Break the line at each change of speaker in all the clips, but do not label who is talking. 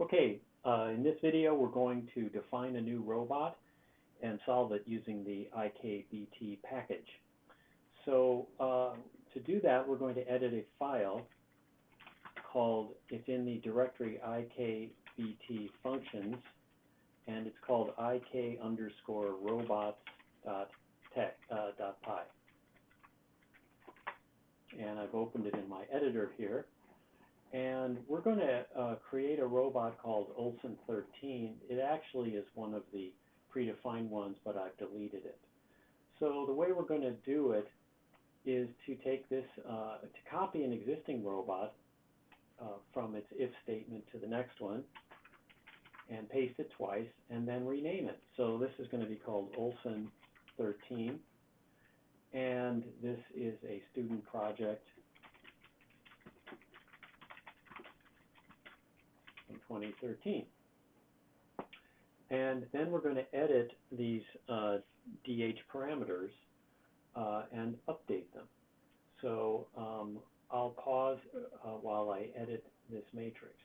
Okay, in this video we're going to define a new robot and solve it using the IKBT package. So to do that, we're going to edit a file called, it's in the directory IKBT functions, and it's called ik_robots.py. And I've opened it in my editor here. And we're going to create a robot called Olson 13. It actually is one of the predefined ones, but I've deleted it. So the way we're going to do it is to take this, to copy an existing robot from its if statement to the next one, and paste it twice, and then rename it. So this is going to be called Olson 13, and this is a student project in 2013. And then we're going to edit these DH parameters and update them. So I'll pause while I edit this matrix.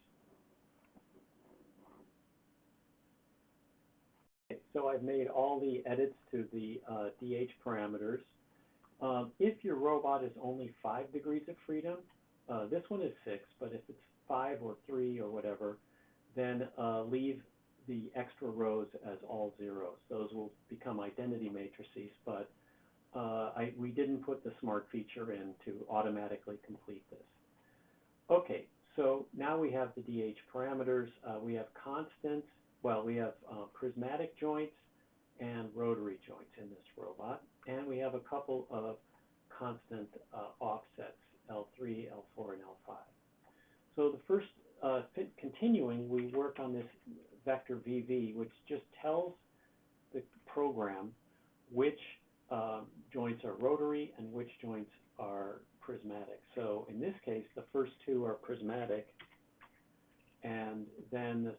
Okay, so I've made all the edits to the DH parameters. If your robot is only 5 degrees of freedom, this one is 6, but if it's 5 or 3 or whatever, then leave the extra rows as all zeros. Those will become identity matrices, but we didn't put the smart feature in to automatically complete this. Okay, so now we have the DH parameters. We have constants. Well, we have prismatic joints and rotary joints in this robot, and we have a couple of constant offsets, L3, L4, and L5. So the first, continuing, we work on this vector VV, which just tells the program which joints are rotary and which joints are prismatic. So in this case, the first two are prismatic, and then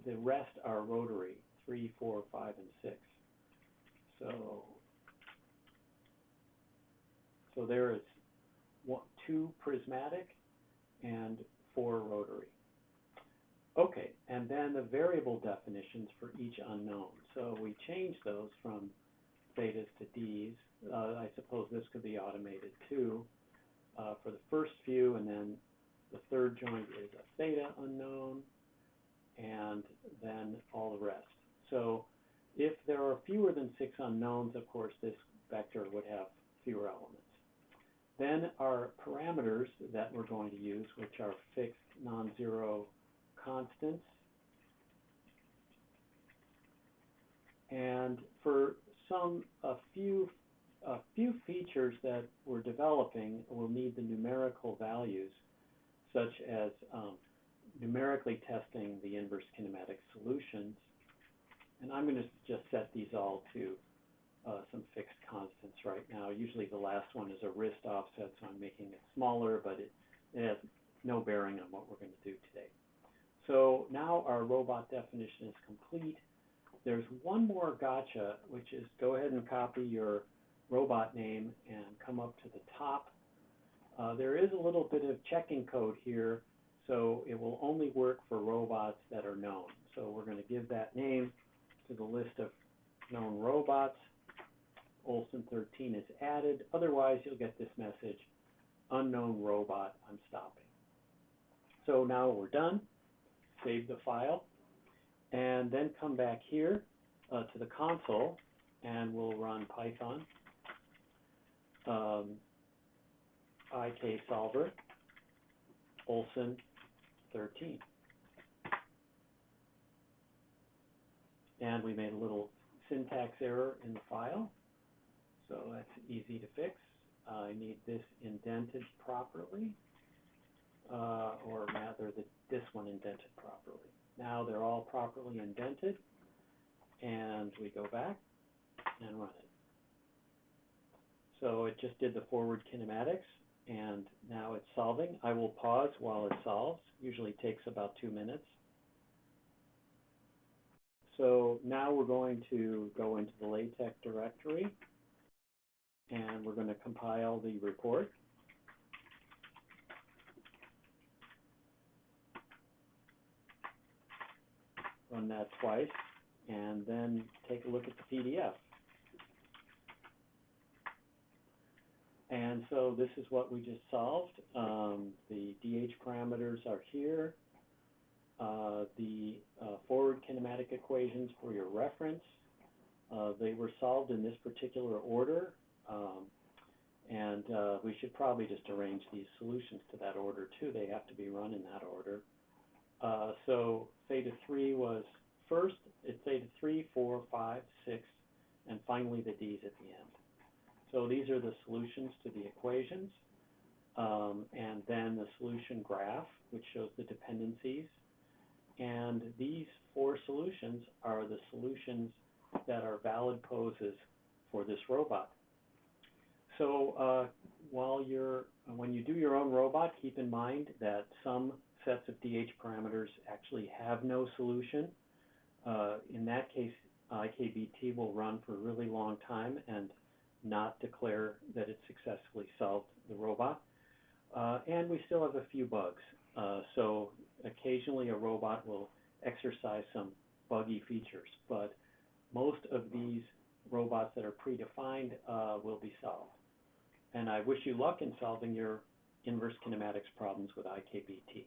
the rest are rotary, 3, 4, 5, and 6. So there is 2 prismatic and 4 rotary. Okay, and then the variable definitions for each unknown. So we change those from thetas to d's. I suppose this could be automated too for the first few, and then the third joint is a theta unknown, and then all the rest. So if there are fewer than 6 unknowns, of course, this vector would have fewer elements. Then our parameters that we're going to use, which are fixed non-zero constants. And for a few features that we're developing, we'll need the numerical values, such as numerically testing the inverse kinematic solutions. And I'm going to just set these all to some fixed constants right now. Usually the last one is a wrist offset, so I'm making it smaller, but it has no bearing on what we're going to do today. So now our robot definition is complete. There's one more gotcha, which is go ahead and copy your robot name and come up to the top. There is a little bit of checking code here, so it will only work for robots that are known. So we're going to give that name to the list of known robots. Olson 13 is added. Otherwise, you'll get this message, unknown robot, I'm stopping. So now we're done. Save the file, and then come back here to the console, and we'll run Python iksolver Olson 13. And we made a little syntax error in the file, so that's easy to fix. I need this indented properly, or rather this one indented properly. Now they're all properly indented, and we go back and run it. So it just did the forward kinematics, and now it's solving. I will pause while it solves. Usually takes about 2 minutes. So now we're going to go into the LaTeX directory, and we're going to compile the report. run that twice, and then take a look at the PDF. And so this is what we just solved. The DH parameters are here. The forward kinematic equations for your reference. They were solved in this particular order. And we should probably just arrange these solutions to that order too. They have to be run in that order. So theta 3 was first, it's theta 3, 4, 5, 6, and finally the d's at the end. So these are the solutions to the equations, and then the solution graph, which shows the dependencies. And these four solutions are the solutions that are valid poses for this robot. So when you do your own robot, keep in mind that some sets of DH parameters actually have no solution. In that case, IKBT will run for a really long time and not declare that it successfully solved the robot. And we still have a few bugs. So occasionally a robot will exercise some buggy features, but most of these robots that are predefined will be solved. And I wish you luck in solving your inverse kinematics problems with IKBT.